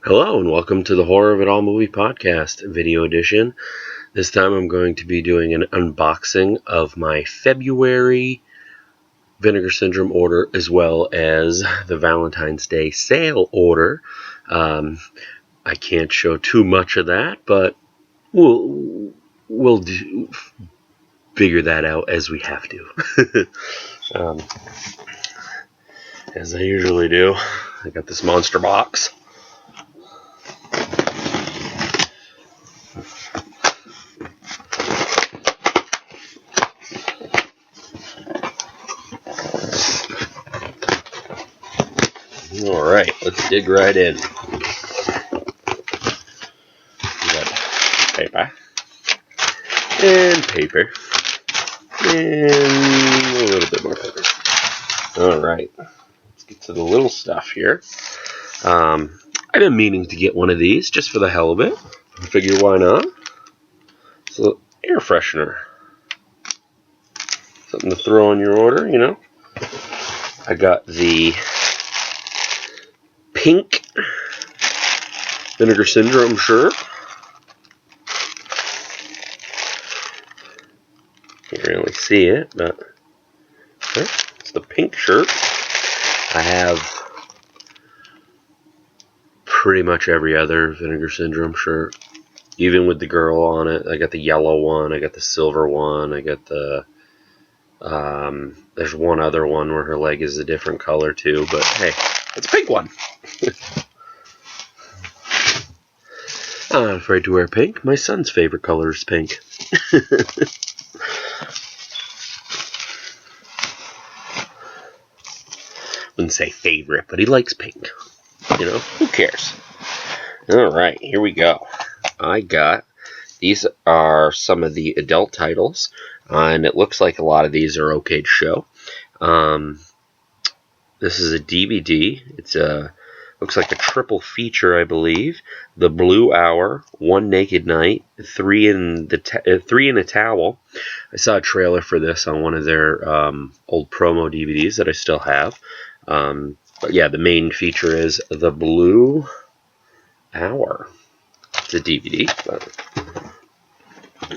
Hello and welcome to the Horror of It All Movie Podcast video edition. This time I'm going to be doing an unboxing of my February Vinegar Syndrome order as well as the Valentine's Day sale order. I can't show too much of that, but we'll figure that out as we have to. As I usually do. I got this monster box. Alright, let's dig right in. We got paper, and a little bit more paper. Alright, let's get to the little stuff here. I've been meaning to get one of these just for the hell of it. I figure why not? So, air freshener. Something to throw on your order, you know. I got the pink Vinegar Syndrome shirt. Can't really see it, but it's the pink shirt. I have pretty much every other Vinegar Syndrome shirt, even with the girl on it. I got the yellow one, I got the silver one, I got the there's one other one where her leg is a different color too, but hey, it's a pink one. I'm not afraid to wear pink. My son's favorite color is pink. Wouldn't say favorite, but he likes pink. You know, who cares? Alright, here we go. These are some of the adult titles, and it looks like a lot of these are okay to show. This is a DVD. It's looks like a triple feature, I believe. The Blue Hour, One Naked Night, Three in a Towel. I saw a trailer for this on one of their old promo DVDs that I still have. But yeah, the main feature is The Blue Hour. It's a DVD, but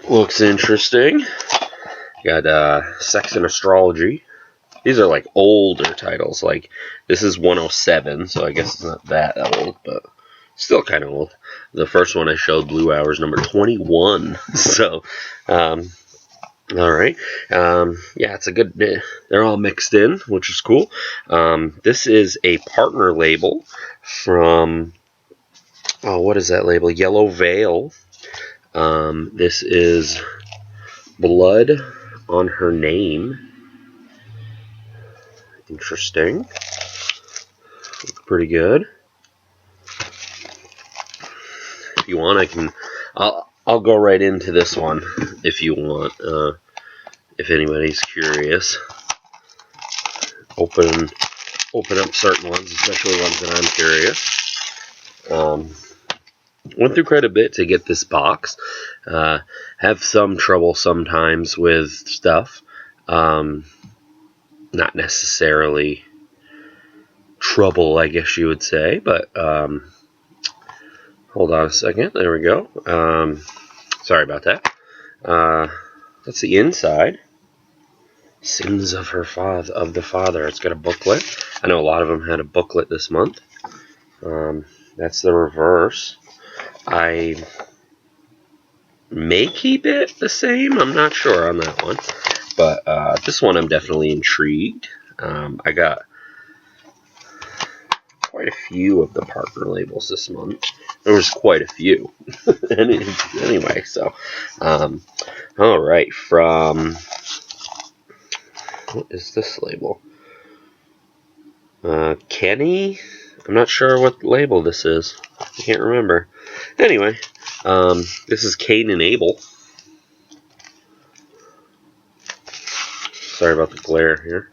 looks interesting. Got Sex and Astrology. These are like older titles. Like this is 107, so I guess it's not that old, but still kind of old. The first one I showed, Blue Hour, is number 21. So, all right. Yeah, it's a good. They're all mixed in, which is cool. This is a partner label from. Oh, what is that label? Yellow Veil. This is Blood on Her Name. Interesting. Looks pretty good. If you want, I'll go right into this one if you want. If anybody's curious, open up certain ones, especially ones that I'm curious. Went through quite a bit to get this box. Have some trouble sometimes with stuff. Not necessarily trouble, I guess you would say, but hold on a second. There we go. Sorry about that. That's the inside. Sins of the Father. It's got a booklet. I know a lot of them had a booklet this month. That's the reverse. I may keep it the same. I'm not sure on that one. But this one I'm definitely intrigued. I got quite a few of the partner labels this month. There was quite a few. Anyway, so all right, from what is this label? Kenny? I'm not sure what label this is. I can't remember. Anyway, this is Cain and Abel. Sorry about the glare here.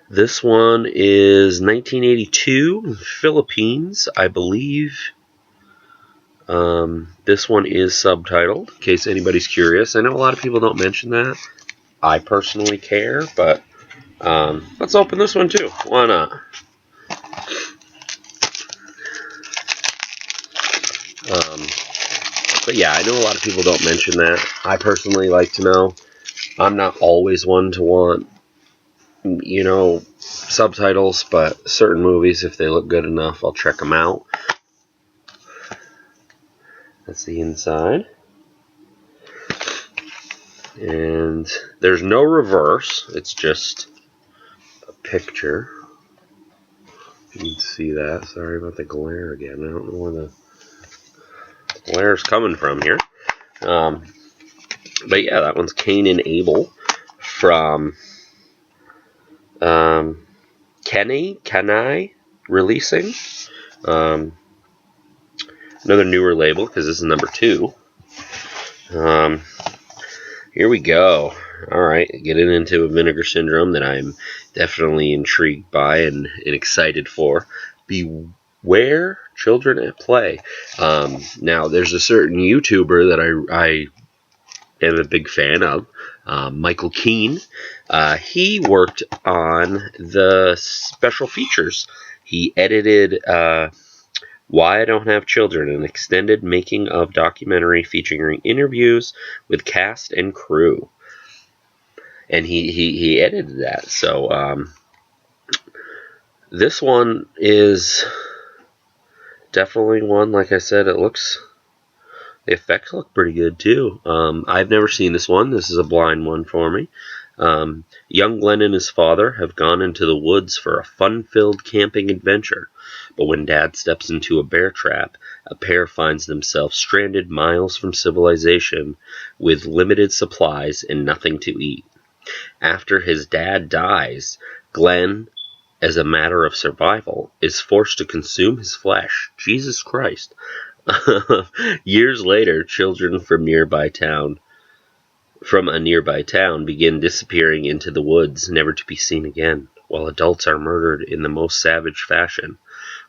This one is 1982, Philippines, I believe. This one is subtitled, in case anybody's curious. I know a lot of people don't mention that. I personally care, but Let's open this one too. Why not? But yeah, I know a lot of people don't mention that. I personally like to know. I'm not always one to want, subtitles, but certain movies, if they look good enough, I'll check them out. That's the inside. And there's no reverse. It's just a picture. You can see that. Sorry about the glare again. I don't know where the glare's coming from here. But yeah, that one's Cain and Abel from Kenai Releasing. Another newer label because this is number 2. Here we go. Alright, getting into a Vinegar Syndrome that I'm definitely intrigued by and excited for. Beware Children at Play. Now, there's a certain YouTuber that I am a big fan of, Michael Keane. He worked on the special features. He edited Why I Don't Have Children, an extended making of documentary featuring interviews with cast and crew. And he edited that. So this one is definitely one, like I said, the effects look pretty good too. I've never seen this one. This is a blind one for me. Young Glenn and his father have gone into the woods for a fun-filled camping adventure. But when Dad steps into a bear trap, a pair finds themselves stranded miles from civilization with limited supplies and nothing to eat. After his dad dies, Glenn, as a matter of survival, is forced to consume his flesh. Jesus Christ. Years later, children from a nearby town begin disappearing into the woods, never to be seen again, while adults are murdered in the most savage fashion.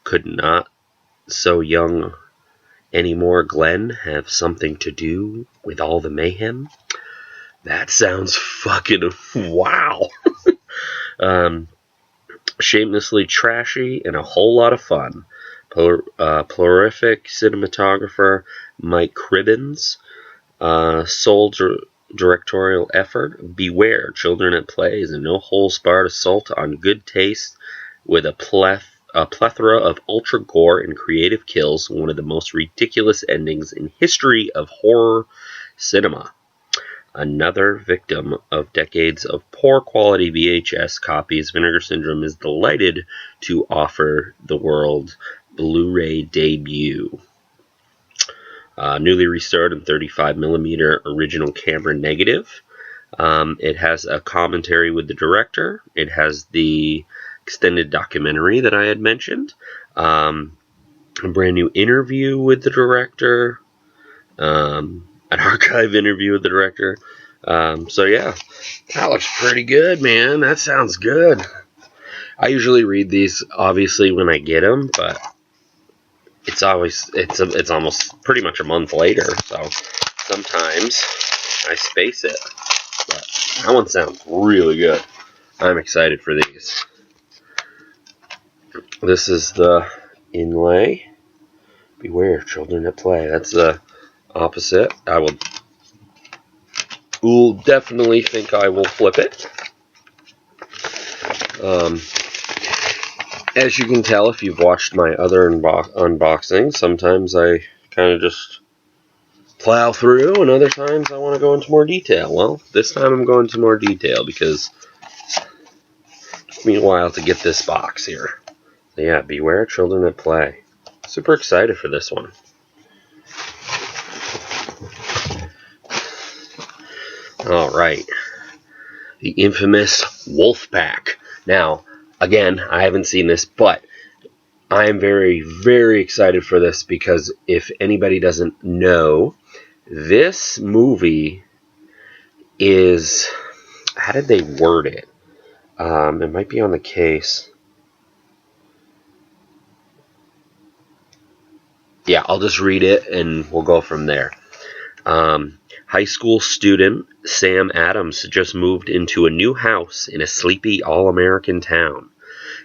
Could not so young anymore Glenn have something to do with all the mayhem? That sounds fucking wow. Shamelessly trashy and a whole lot of fun. Prolific cinematographer Mike Cribbins, sole directorial effort. Beware Children at Play is a no-holds-barred assault on good taste with a plethora of ultra gore and creative kills, one of the most ridiculous endings in history of horror cinema. Another victim of decades of poor quality VHS copies, Vinegar Syndrome is delighted to offer the world Blu-ray debut. Newly restored in 35mm original camera negative. It has a commentary with the director. It has the extended documentary that I had mentioned. A brand new interview with the director. An archive interview with the director. So yeah, that looks pretty good, man. That sounds good. I usually read these, obviously, when I get them, but it's almost pretty much a month later, so sometimes I space it. But that one sounds really good. I'm excited for these. This is the inlay. Beware Children at Play. That's the opposite. I will definitely think I will flip it. As you can tell if you've watched my other unboxings, sometimes I kind of just plow through, and other times I want to go into more detail. Well, this time I'm going into more detail because it took me a while to get this box here. So yeah, Beware Children at Play. Super excited for this one. Alright. The infamous Wolf Pack. Now, again, I haven't seen this, but I am very, very excited for this because if anybody doesn't know, this movie is... How did they word it? It might be on the case. Yeah, I'll just read it and we'll go from there. High school student Sam Adams just moved into a new house in a sleepy all-American town.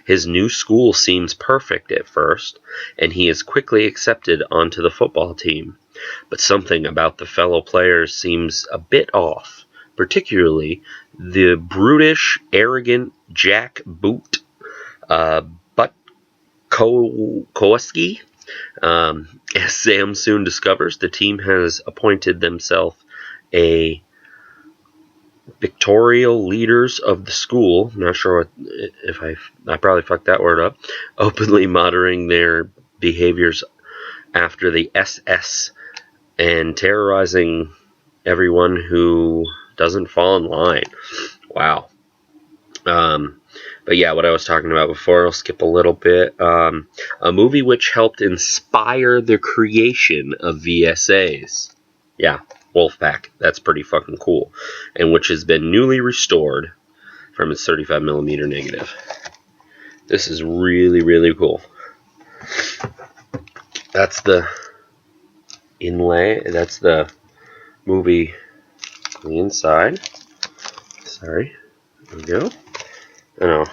His new school seems perfect at first, and he is quickly accepted onto the football team. But something about the fellow players seems a bit off, particularly the brutish, arrogant Jack Boot Butkowski. As Sam soon discovers, the team has appointed themselves a pictorial leaders of the school. Not sure if I probably fucked that word up. Openly monitoring their behaviors after the SS and terrorizing everyone who doesn't fall in line. Wow. But yeah, what I was talking about before, I'll skip a little bit. A movie which helped inspire the creation of VSAs. Yeah, Wolfpack. That's pretty fucking cool. And which has been newly restored from its 35mm negative. This is really, really cool. That's the inlay. That's the movie on the inside. Sorry. There we go. I know,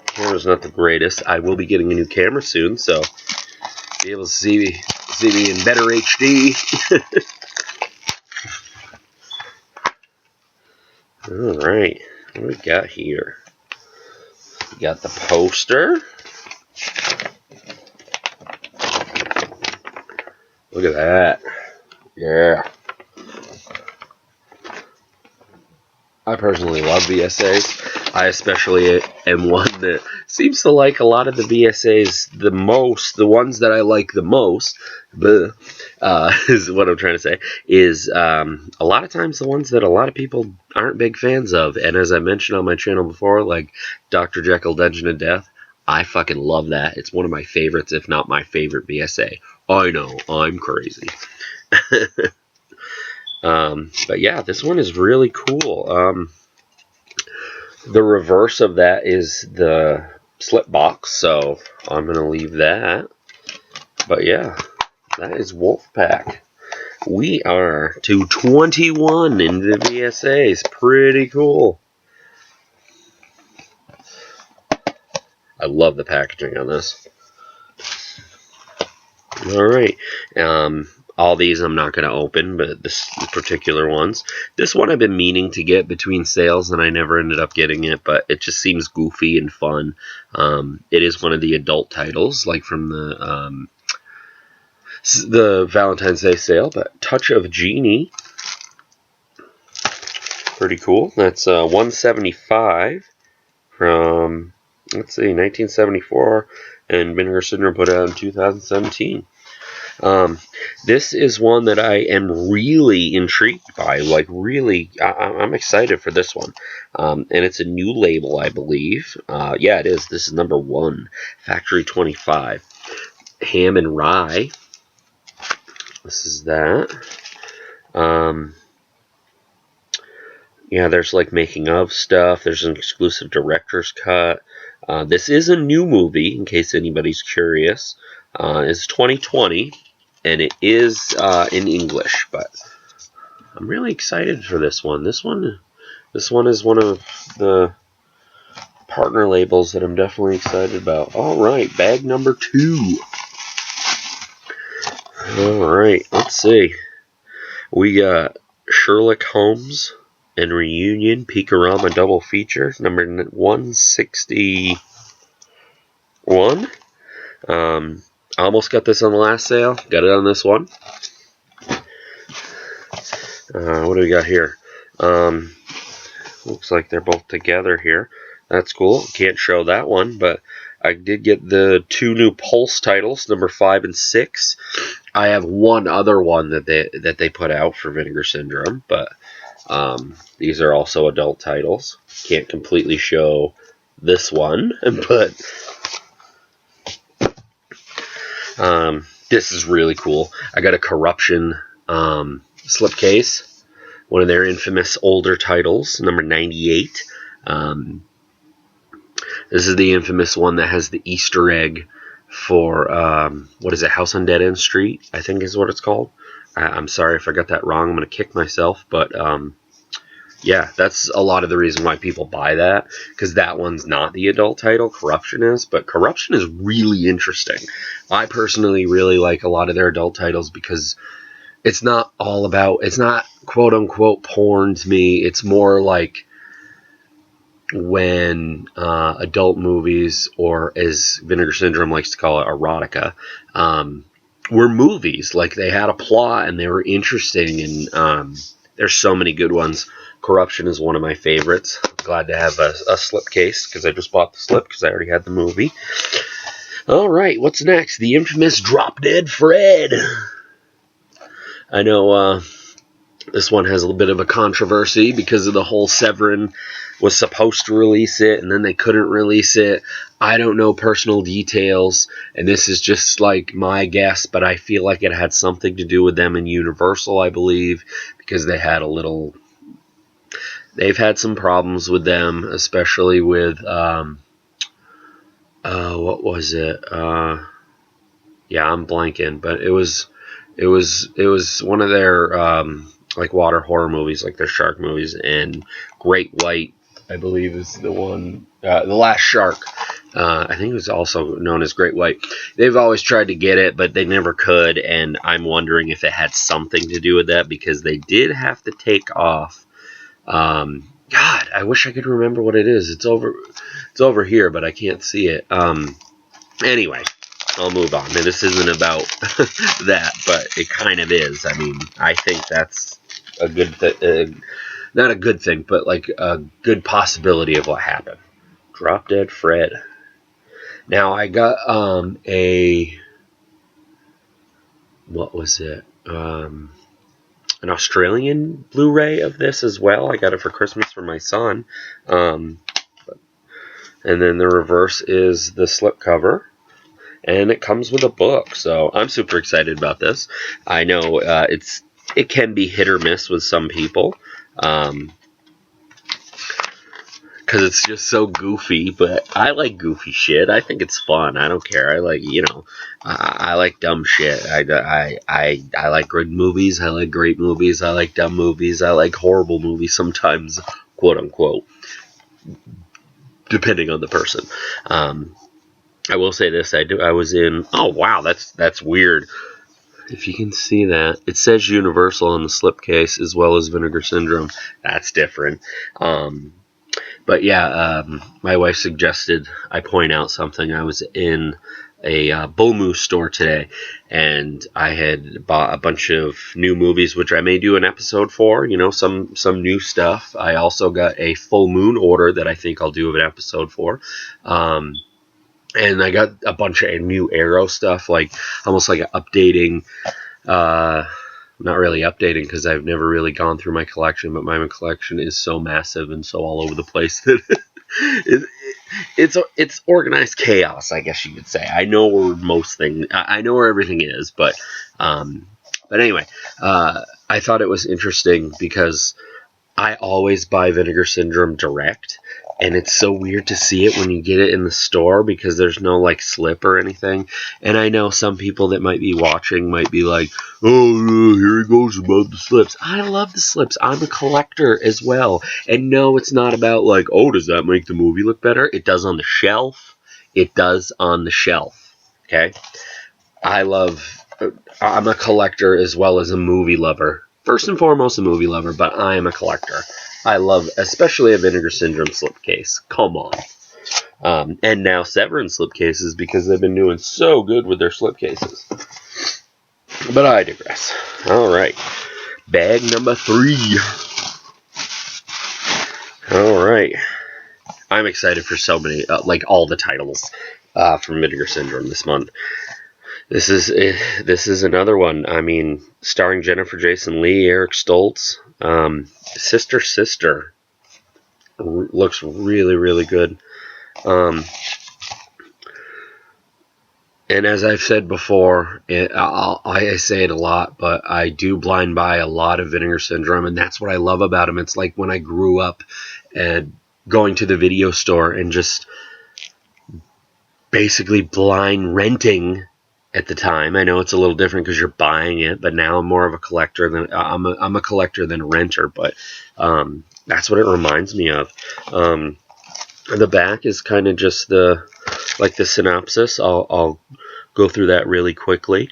camera's not the greatest. I will be getting a new camera soon, so be able to see me in better HD. Alright, what do we got here? We got the poster. Look at that. Yeah. I personally love VSAs. I especially am one that seems to like a lot of the VSAs the most. The ones that I like the most, is what I'm trying to say, is a lot of times the ones that a lot of people aren't big fans of. And as I mentioned on my channel before, like Dr. Jekyll, Dungeon of Death, I fucking love that. It's one of my favorites, if not my favorite VSA. I know, I'm crazy. But yeah, this one is really cool. The reverse of that is the slip box, so I'm going to leave that. But yeah, that is Wolfpack. We are to 21 in the VSAs. Pretty cool. I love the packaging on this. Alright. All these I'm not going to open, but this particular ones. This one I've been meaning to get between sales, and I never ended up getting it, but it just seems goofy and fun. It is one of the adult titles, like from the Valentine's Day sale, but Touch of Genie. Pretty cool. That's $175 from, let's see, 1974, and Vinegar Syndrome put out in 2017. This is one that I am really intrigued by. Like, really, I'm excited for this one. And it's a new label, I believe. Yeah, it is. This is number 1, Factory 25. Ham and Rye. This is that. Yeah, there's like making of stuff. There's an exclusive director's cut. This is a new movie, in case anybody's curious. It's 2020. And it is in English, but I'm really excited for this one. This one is one of the partner labels that I'm definitely excited about. All right, bag number 2. All right, let's see. We got Sherlock Holmes and Reunion Peakorama double feature, number 161. I almost got this on the last sale. Got it on this one. What do we got here? Looks like they're both together here. That's cool. Can't show that one, but I did get the 2 new Pulse titles, number 5 and 6. I have one other one that they put out for Vinegar Syndrome, but these are also adult titles. Can't completely show this one, but this is really cool. I got a Corruption slipcase, one of their infamous older titles, number 98. This is the infamous one that has the Easter egg for, what is it, House on Dead End Street, I think is what it's called. I'm sorry if I got that wrong. I'm going to kick myself, but yeah, that's a lot of the reason why people buy that, because that one's not the adult title, Corruption is, but Corruption is really interesting. I personally really like a lot of their adult titles because it's not all about, it's not quote-unquote porn to me. It's more like when adult movies, or as Vinegar Syndrome likes to call it, erotica, were movies. Like, they had a plot and they were interesting, and there's so many good ones. Corruption is one of my favorites. Glad to have a slipcase, because I just bought the slip because I already had the movie. Alright, what's next? The infamous Drop Dead Fred. I know this one has a little bit of a controversy because of the whole Severin was supposed to release it and then they couldn't release it. I don't know personal details, and this is just like my guess, but I feel like it had something to do with them and Universal, I believe, because they had they've had some problems with them, especially with what was it? Yeah, I'm blanking, but it was one of their like water horror movies, like their shark movies, and Great White, I believe, is the one. The Last Shark, I think it was also known as Great White. They've always tried to get it, but they never could, and I'm wondering if it had something to do with that, because they did have to take off. God, I wish I could remember what it is. It's over here, but I can't see it. Anyway, I'll move on. Now, this isn't about that, but it kind of is. I mean, I think that's a good thing. Not a good thing, but like a good possibility of what happened. Drop Dead Fred. Now, I got what was it? An Australian Blu-ray of this as well. I got it for Christmas for my son. And then the reverse is the slipcover. And it comes with a book. So I'm super excited about this. I know it can be hit or miss with some people. Because it's just so goofy, but I like goofy shit. I think it's fun. I don't care. I like, I like dumb shit. I like good movies. I like great movies. I like dumb movies. I like horrible movies sometimes, quote unquote, depending on the person. I will say this. I was in. Oh wow, that's weird. If you can see that, it says Universal on the slipcase as well as Vinegar Syndrome. That's different. But yeah, my wife suggested I point out something. I was in a Bull Moose store today, and I had bought a bunch of new movies, which I may do an episode for, some new stuff. I also got a Full Moon order that I think I'll do an episode for. And I got a bunch of new Arrow stuff, like almost like updating, not really updating because I've never really gone through my collection, but my collection is so massive and so all over the place that it's organized chaos, I guess you could say. I know where I know where everything is, but anyway, I thought it was interesting because I always buy Vinegar Syndrome direct, and it's so weird to see it when you get it in the store because there's no like slip or anything. And I know some people that might be watching might be like, oh, here he goes about the slips. I love the slips. I'm a collector as well. And no, it's not about like, oh, does that make the movie look better? It does on the shelf. It does on the shelf. Okay? I'm a collector as well as a movie lover. First and foremost, a movie lover, but I am a collector. I love, especially a Vinegar Syndrome slipcase. Come on. And now Severin slipcases because they've been doing so good with their slipcases. But I digress. Alright. Bag number 3. Alright. I'm excited for so many, like all the titles from Vinegar Syndrome this month. This is another one. I mean, starring Jennifer Jason Leigh, Eric Stoltz. Sister looks really, really good. And as I've said before, I say it a lot, but I do blind buy a lot of Vinegar Syndrome, and that's what I love about him. It's like when I grew up and going to the video store and just basically blind renting at the time. I know it's a little different because you're buying it, but now I'm more of a collector than I'm a collector than a renter. But that's what it reminds me of. The back is kind of just the synopsis. I'll go through that really quickly.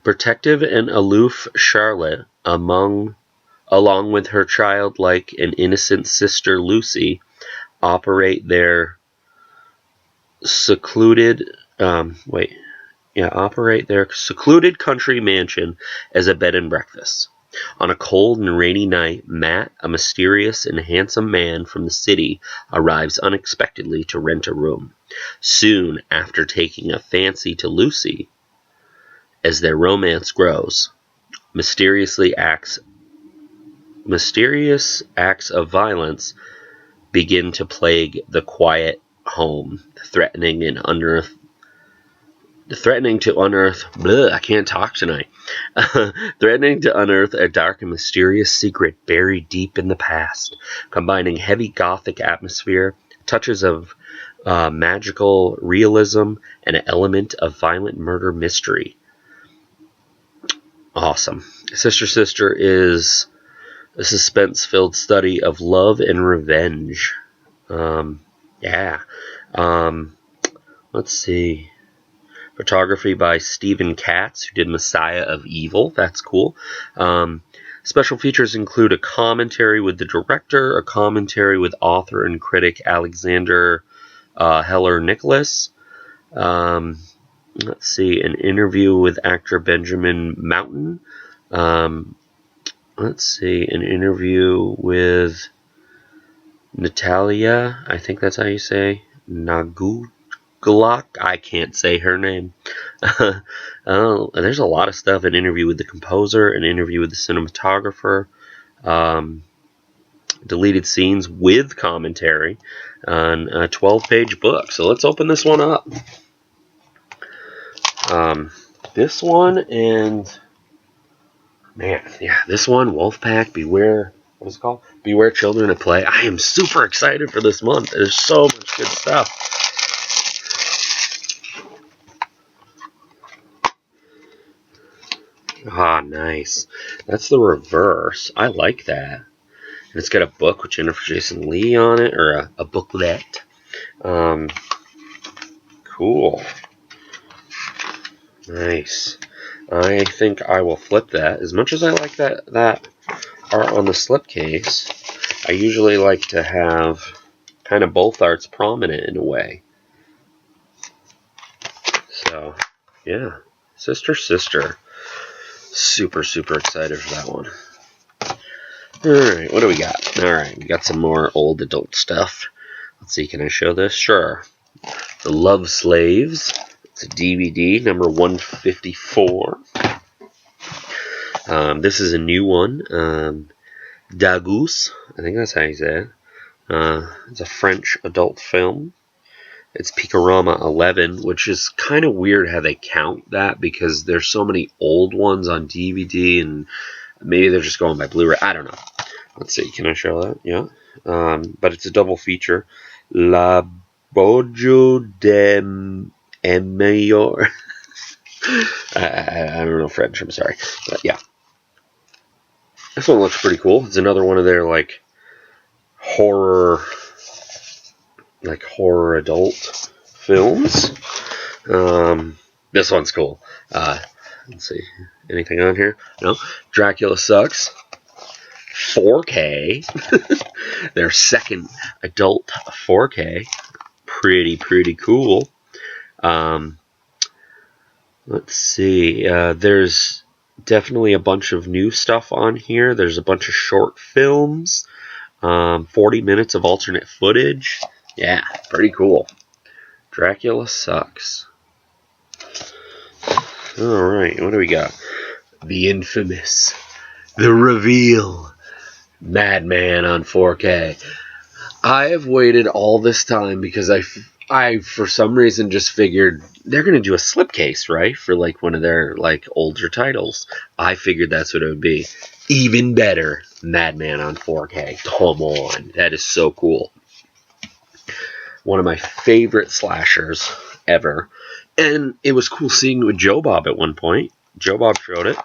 Protective and aloof Charlotte, along with her childlike and innocent sister Lucy, operate their secluded country mansion as a bed and breakfast. On a cold and rainy night, Matt, a mysterious and handsome man from the city, arrives unexpectedly to rent a room. Soon after taking a fancy to Lucy, as their romance grows, mysterious acts of violence begin to plague the quiet home, threatening to unearth threatening to unearth a dark and mysterious secret buried deep in the past, combining heavy gothic atmosphere, touches of magical realism, and an element of violent murder mystery. Awesome. Sister is a suspense-filled study of love and revenge. Let's see. Photography by Stephen Katz, who did Messiah of Evil. That's cool. Special features include a commentary with the director, a commentary with author and critic Alexander Heller Nicholas. Let's see, an interview with actor Benjamin Mountain. Let's see, an interview with Natalia, I think that's how you say, Nagulak. I can't say her name. There's a lot of stuff. An interview with the composer, an interview with the cinematographer, deleted scenes with commentary, on a 12-page book. So let's open this one up. This one and... this one, Wolfpack, Beware... What is it called? Beware Children at Play. I am super excited for this month. There's so much good stuff. Ah, nice. That's the reverse. I like that. And it's got a book with Jennifer Jason Leigh on it, or a booklet. Cool. Nice. I think I will flip that. As much as I like that art on the slipcase, I usually like to have kind of both arts prominent in a way. So, yeah. Sister. Super excited for that one. Alright, what do we got? Alright, we got some more old adult stuff. Let's see, can I show this? Sure. The Love Slaves. It's a DVD, number 154. This is a new one. Dagus, I think that's how you say it. It's a French adult film. It's Picorama 11, which is kind of weird how they count that, because there's so many old ones on DVD, and maybe they're just going by Blu-ray. I don't know. Let's see, can I show that? Yeah. But it's a double feature. La Bojo de Mayor. I don't know French, I'm sorry. But yeah. This one looks pretty cool. It's another one of their horror adult films. This one's cool. Let's see. Anything on here? No. Dracula Sucks. 4K. Their second adult 4K. Pretty cool. Let's see. There's definitely a bunch of new stuff on here. There's a bunch of short films. 40 minutes of alternate footage. Yeah, pretty cool. Dracula Sucks. Alright, what do we got? The infamous, the reveal, Madman on 4K. I have waited all this time because I for some reason just figured they're going to do a slipcase, right? For one of their older titles. I figured that's what it would be. Even better, Madman on 4K. Come on. That is so cool. One of my favorite slashers ever. And it was cool seeing it with Joe Bob at one point. Joe Bob showed it.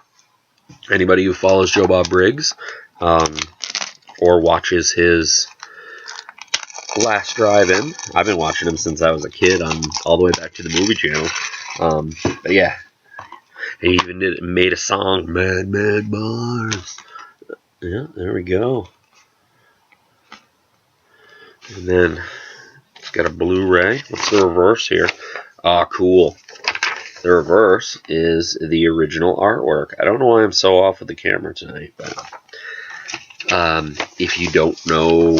Anybody who follows Joe Bob Briggs or watches his last drive-in, I've been watching him since I was a kid on all the way back to the movie channel. But yeah, he even made a song, Mad Mad Mars. Yeah, there we go. And then it's got a Blu-ray. What's the reverse here? Ah, cool. The reverse is the original artwork. I don't know why I'm so off with the camera tonight, but if you don't know,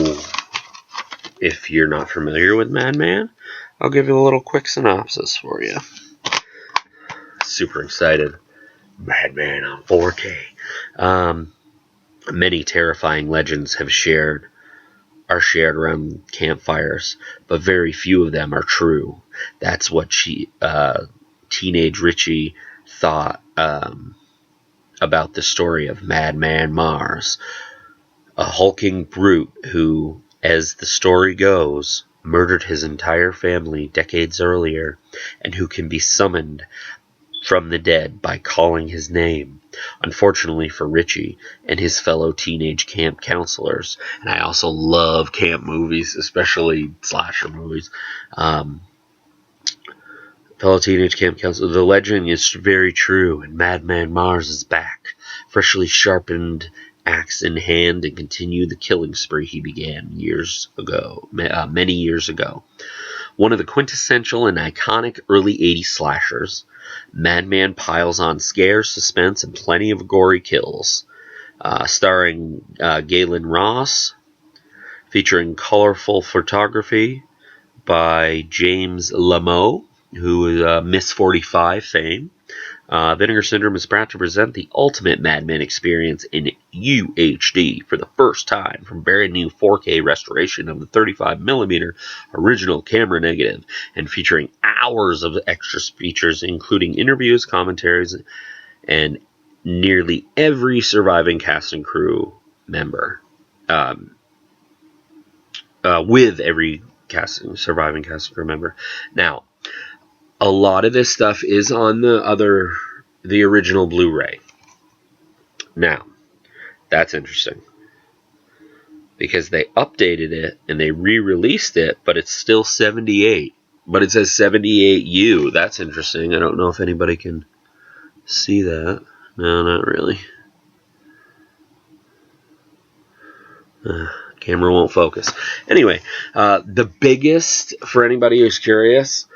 if you're not familiar with Madman, I'll give you a little quick synopsis for you. Super excited. Madman on 4K. Many terrifying legends are shared around campfires, but very few of them are true. That's what teenage Richie thought about the story of Madman Mars, a hulking brute who, as the story goes, murdered his entire family decades earlier, and who can be summoned from the dead by calling his name. Unfortunately for Richie and his fellow teenage camp counselors, and I also love camp movies, especially slasher movies, fellow teenage camp counselor, the legend is very true, and Madman Mars is back, freshly sharpened axe in hand, and continue the killing spree he began many years ago. One of the quintessential and iconic early 80s slashers, Madman piles on scares, suspense, and plenty of gory kills. Starring Galen Ross, featuring colorful photography by James Lameau, who is Miss 45 fame. Vinegar Syndrome is proud to present the ultimate Madman experience in UHD for the first time from brand new 4K restoration of the 35mm original camera negative, and featuring hours of extra features, including interviews, commentaries, and nearly every surviving cast and crew member. With every surviving cast and crew member. Now, a lot of this stuff is on the original Blu-ray. Now, that's interesting, because they updated it and they re-released it, but it's still 78. But it says 78U. That's interesting. I don't know if anybody can see that. No, not really. Camera won't focus. Anyway, the biggest, for anybody who's curious,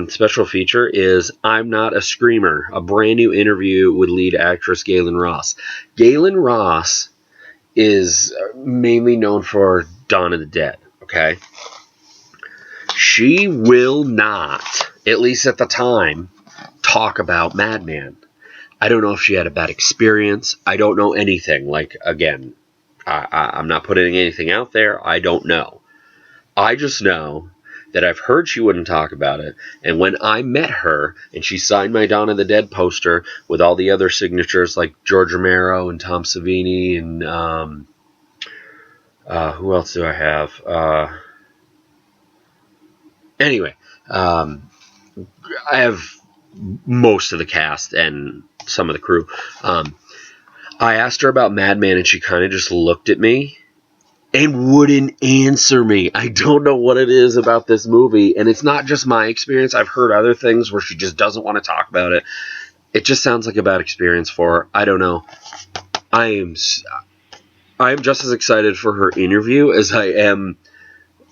special feature is I'm Not a Screamer, a brand new interview with lead actress Galen Ross. Galen Ross is mainly known for Dawn of the Dead, okay? She will not, at least at the time, talk about Madman. I don't know if she had a bad experience. I don't know anything. Like, again, I'm not putting anything out there. I don't know. I just know that I've heard she wouldn't talk about it. And when I met her and she signed my Dawn of the Dead poster with all the other signatures like George Romero and Tom Savini and who else do I have? Anyway, I have most of the cast and some of the crew. I asked her about Madman and she kind of just looked at me and wouldn't answer me. I don't know what it is about this movie, and it's not just my experience. I've heard other things where she just doesn't want to talk about it. It just sounds like a bad experience for her. I don't know. I am just as excited for her interview as I am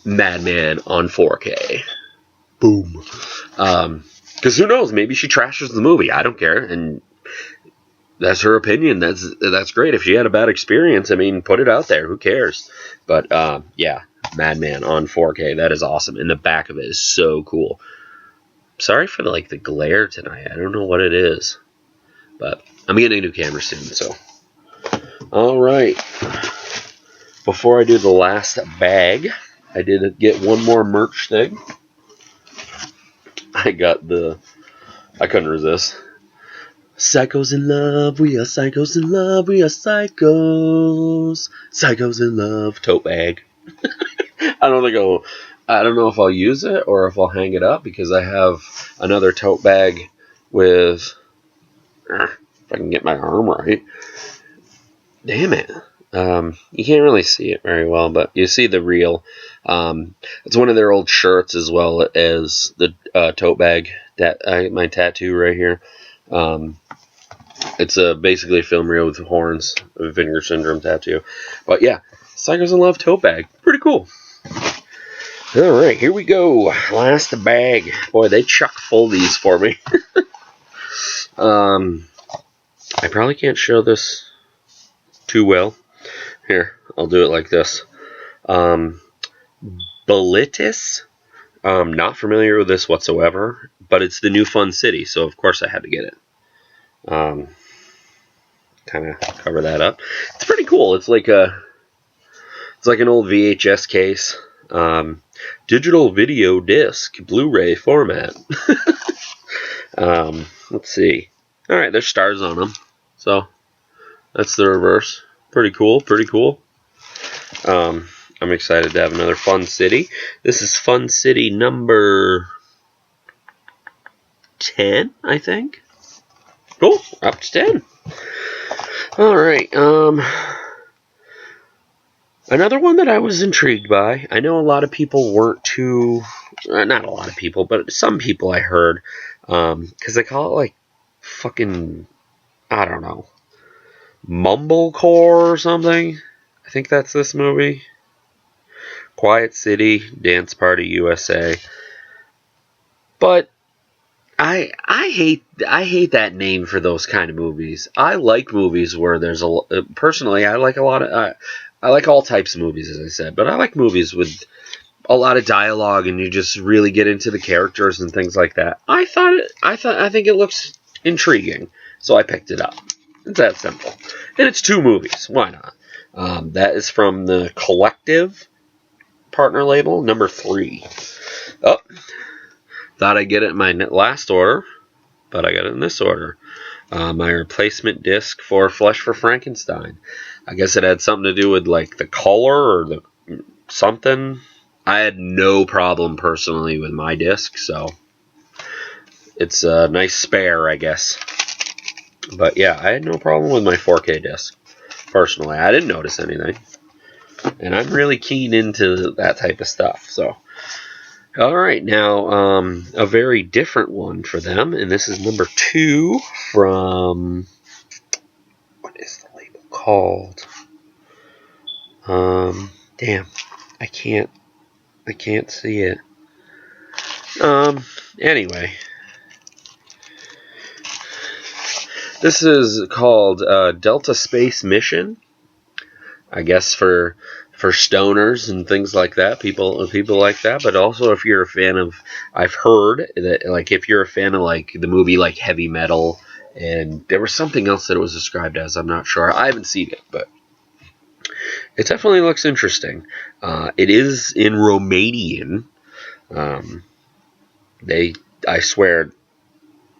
Madman on 4K. Boom. Because who knows? Maybe she trashes the movie. I don't care, and that's her opinion. That's great. If she had a bad experience, I mean, put it out there. Who cares? But yeah, Madman on 4K. That is awesome. And the back of it is so cool. Sorry for the glare tonight. I don't know what it is, but I'm getting a new camera soon. So, all right. Before I do the last bag, I did get one more merch thing. I couldn't resist. Psychos in love, we are psychos in love, we are psychos. Psychos in love, tote bag. I I don't know if I'll use it or if I'll hang it up because I have another tote bag with, if I can get my arm right. Damn it. You can't really see it very well, but you see the reel. It's one of their old shirts as well as the tote bag, that my tattoo right here. It's basically a film reel with horns, a Vinegar Syndrome tattoo. But yeah, Psychos in Love tote bag. Pretty cool. Alright, here we go. Last bag. Boy, they chock full these for me. I probably can't show this too well. Here, I'll do it like this. Bilitis. Not familiar with this whatsoever, but it's the new Fun City, so of course I had to get it. Kind of cover that up. It's pretty cool. It's like an old VHS case. Digital video disc, Blu-ray format. Let's see. Alright, there's stars on them. So, that's the reverse. Pretty cool, pretty cool. I'm excited to have another Fun City. This is Fun City number 10, I think. Cool, up to 10. Alright, another one that I was intrigued by. I know a lot of people weren't too... not a lot of people, but some people I heard. Because they call it like fucking... I don't know. Mumblecore or something? I think that's this movie. Quiet City, Dance Party USA. But I hate that name for those kind of movies. I like movies where there's personally I like a lot of I like all types of movies, as I said, but I like movies with a lot of dialogue and you just really get into the characters and things like that. I think it looks intriguing, so I picked it up. It's that simple. And it's 2 movies. Why not? That is from the Collective partner label, number 3. Oh, thought I'd get it in my last order, but I got it in this order. My replacement disc for Flesh for Frankenstein. I guess it had something to do with like the color or the something. I had no problem personally with my disc, so it's a nice spare, I guess. But yeah, I had no problem with my 4K disc. Personally, I didn't notice anything. And I'm really keen into that type of stuff. So, alright, now a very different one for them. And this is number 2 from... what is the label called? Damn. I can't see it. Anyway. This is called Delta Space Mission. I guess for stoners and things like that, people like that. But also, if you're a fan of, I've heard that like if you're a fan of like the movie like Heavy Metal, and there was something else that it was described as. I'm not sure. I haven't seen it, but it definitely looks interesting. It is in Romanian. I swear,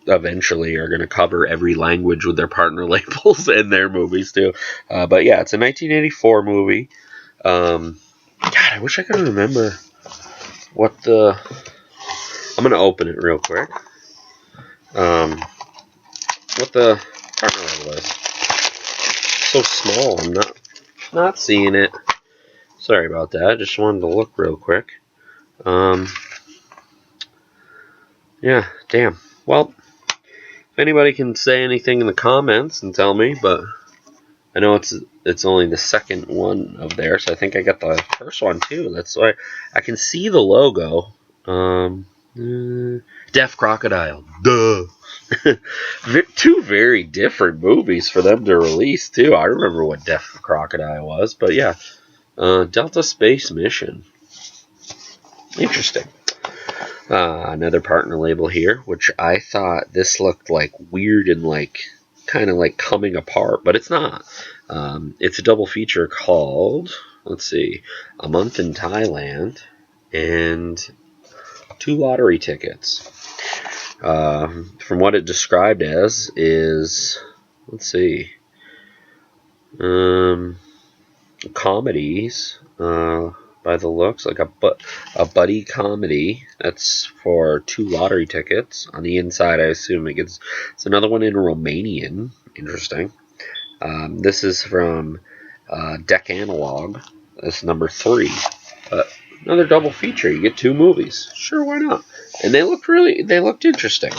eventually are going to cover every language with their partner labels and their movies too. But yeah, it's a 1984 movie. God, I wish I could remember what the... I'm going to open it real quick. What the partner label is. So small, I'm not seeing it. Sorry about that. I just wanted to look real quick. Yeah, damn. Well, if anybody can say anything in the comments and tell me, but I know it's only the second one of theirs. I think I got the first one too. That's why I can see the logo. Deaf Crocodile. Duh. 2 very different movies for them to release too. I remember what Deaf Crocodile was, but yeah. Delta Space Mission. Interesting. Another partner label here, which I thought this looked like weird and like kind of like coming apart, but it's not. It's a double feature called, let's see, A Month in Thailand and 2 lottery tickets. From what it described as is, let's see, comedies, by the looks, like a buddy comedy. That's for 2 lottery tickets. On the inside, I assume it's another one in Romanian. Interesting. This is from Deck Analog. That's number 3. Another double feature. You get 2 movies. Sure, why not? And they looked interesting.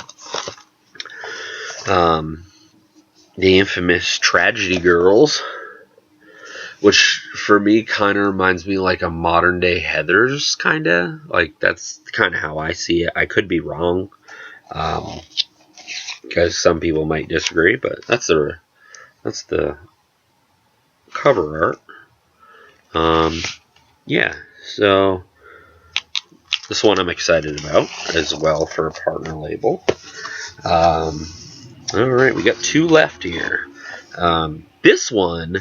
The infamous Tragedy Girls, which for me kind of reminds me like a modern day Heathers, kind of. Like, that's kind of how I see it. I could be wrong, because some people might disagree, but that's the cover art. Yeah, so this one I'm excited about as well for a partner label. Alright, we got 2 left here. This one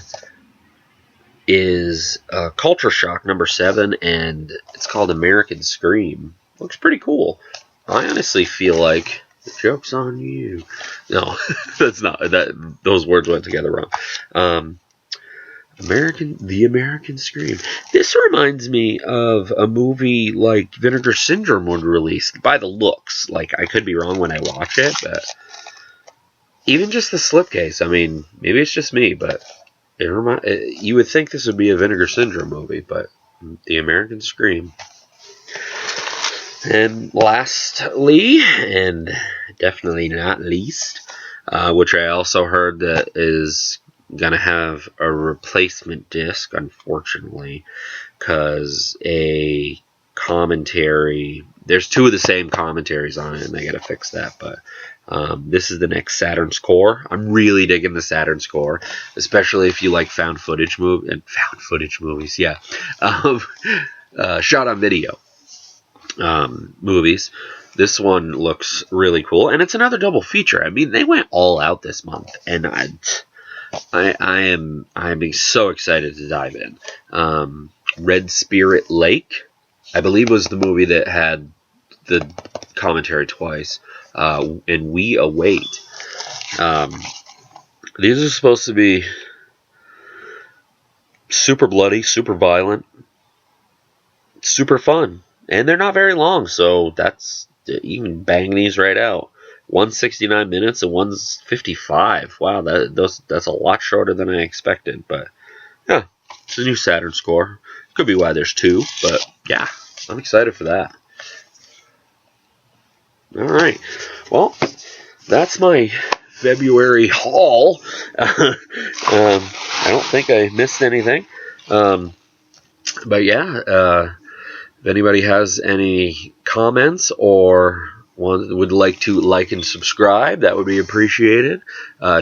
is Culture Shock number 7, and it's called American Scream. Looks pretty cool. I honestly feel like the joke's on you. No, that's not. Those words went together wrong. The American Scream. This reminds me of a movie like Vinegar Syndrome would release, by the looks. Like, I could be wrong when I watch it, but even just the slipcase, I mean, maybe it's just me, but you would think this would be a Vinegar Syndrome movie, but the American Scream. And lastly, and definitely not least, which I also heard that is going to have a replacement disc, unfortunately, because a commentary, there's 2 of the same commentaries on it, and they got to fix that, but this is the next Saturn score. I'm really digging the Saturn score, especially if you like found footage movies. Yeah, shot on video movies. This one looks really cool, and it's another double feature. I mean, they went all out this month, and I'm so excited to dive in. Red Spirit Lake, I believe, was the movie that had the commentary twice. And We Await. These are supposed to be super bloody, super violent, super fun, and they're not very long, so you can bang these right out. 169 minutes and 155. Wow, that's a lot shorter than I expected, but yeah, it's a new Saturn score. Could be why there's 2, but yeah, I'm excited for that. Alright, well, that's my February haul. I don't think I missed anything. But yeah, if anybody has any comments or would like to like and subscribe, that would be appreciated.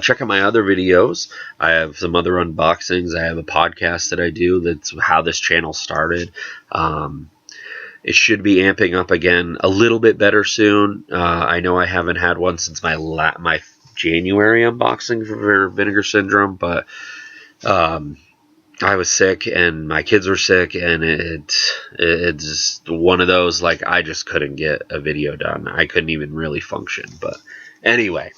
Check out my other videos. I have some other unboxings. I have a podcast that I do. That's how this channel started. It should be amping up again a little bit better soon. I know I haven't had one since my January unboxing for Vinegar Syndrome, but I was sick and my kids were sick, and it's one of those, like, I just couldn't get a video done. I couldn't even really function. But anyway,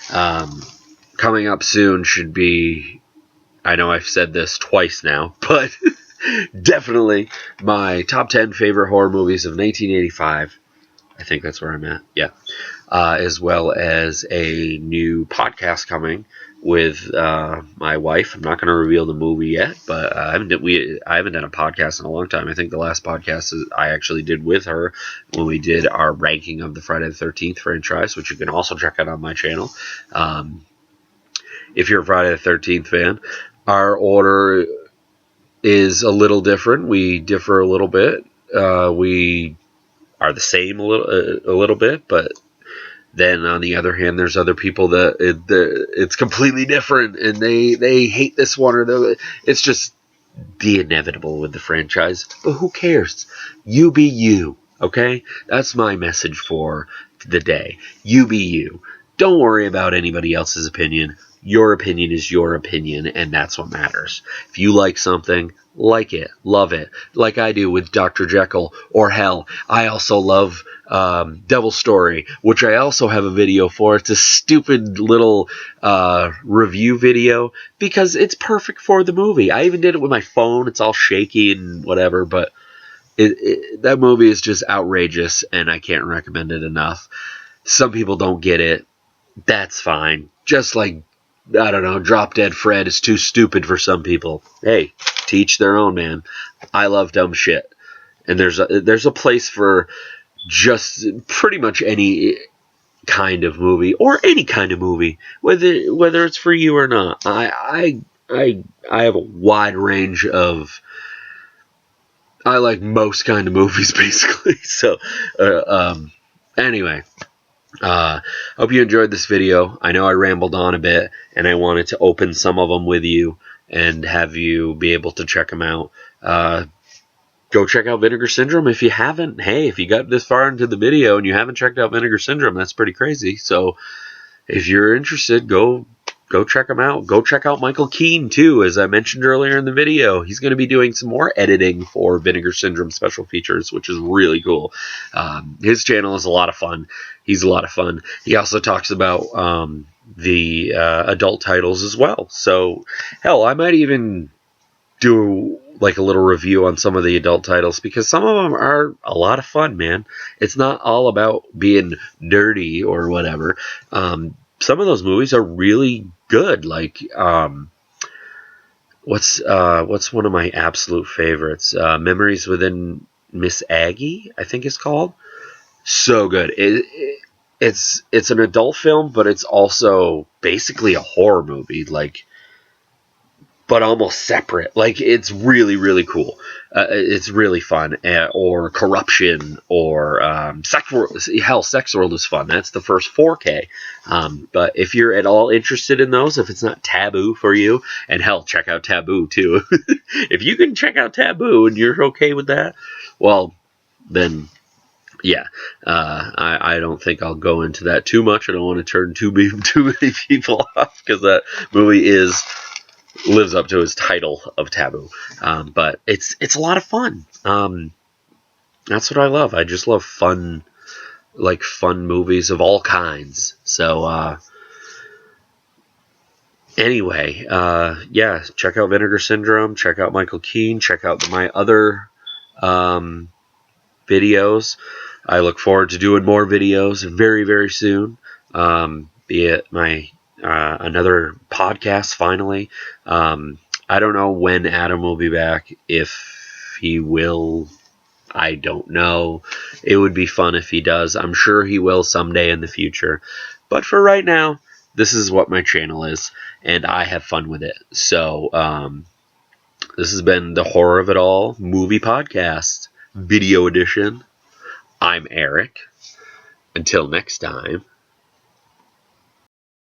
coming up soon should be, I know I've said this twice now, but definitely my top 10 favorite horror movies of 1985. I think that's where I'm at. Yeah. As well as a new podcast coming with my wife. I'm not going to reveal the movie yet, but I haven't done a podcast in a long time. I think the last podcast I actually did with her when we did our ranking of the Friday the 13th franchise, which you can also check out on my channel. If you're a Friday the 13th fan, our order is a little different. We differ a little bit. We are the same a little bit, but then on the other hand, there's other people that it's completely different, and they hate this one, or it's just the inevitable with the franchise. But who cares? You be you, okay? That's my message for the day. You be you. Don't worry about anybody else's opinion. Your opinion is your opinion, and that's what matters. If you like something, like it, love it, like I do with Dr. Jekyll, or hell, I also love Devil's Story, which I also have a video for. It's a stupid little review video because it's perfect for the movie. I even did it with my phone. It's all shaky and whatever, but that movie is just outrageous, and I can't recommend it enough. Some people don't get it. That's fine. Just like, I don't know, Drop Dead Fred is too stupid for some people. Hey, teach their own, man. I love dumb shit. And there's a place for just pretty much any kind of movie, or any kind of movie, whether it's for you or not. I have a wide range of, I like most kind of movies, basically. So anyway, hope you enjoyed this video. I know I rambled on a bit, and I wanted to open some of them with you and have you be able to check them out. Go check out Vinegar Syndrome if you haven't. Hey, if you got this far into the video and you haven't checked out Vinegar Syndrome, that's pretty crazy. So if you're interested, go check them out. Go check out Michael Keane, too, as I mentioned earlier in the video. He's going to be doing some more editing for Vinegar Syndrome special features, which is really cool. His channel is a lot of fun. He's a lot of fun. He also talks about the adult titles as well. So, hell, I might even do like a little review on some of the adult titles, because some of them are a lot of fun, man. It's not all about being dirty or whatever. Some of those movies are really good. Like, what's one of my absolute favorites? Memories Within Miss Aggie, I think it's called. So good. It's an adult film, but it's also basically a horror movie, like, but almost separate. Like, it's really, really cool. It's really fun. Or Corruption, or Sex World. Hell, Sex World is fun. That's the first 4K. But if you're at all interested in those, if it's not taboo for you, and hell, check out Taboo too. If you can check out Taboo and you're okay with that, well, then yeah. I don't think I'll go into that too much. I don't want to turn too many people off, because that movie lives up to his title of Taboo. But it's a lot of fun. That's what I love. I just love fun movies of all kinds. So anyway, yeah, check out Vinegar Syndrome, check out Michael Keane, check out my other videos. I look forward to doing more videos very, very soon. Be it my another podcast finally. I don't know when Adam will be back. If he will, I don't know. It would be fun if he does. I'm sure he will someday in the future. But for right now, this is what my channel is, and I have fun with it. So this has been the Horror of It All movie podcast, video edition. I'm Eric. Until next time.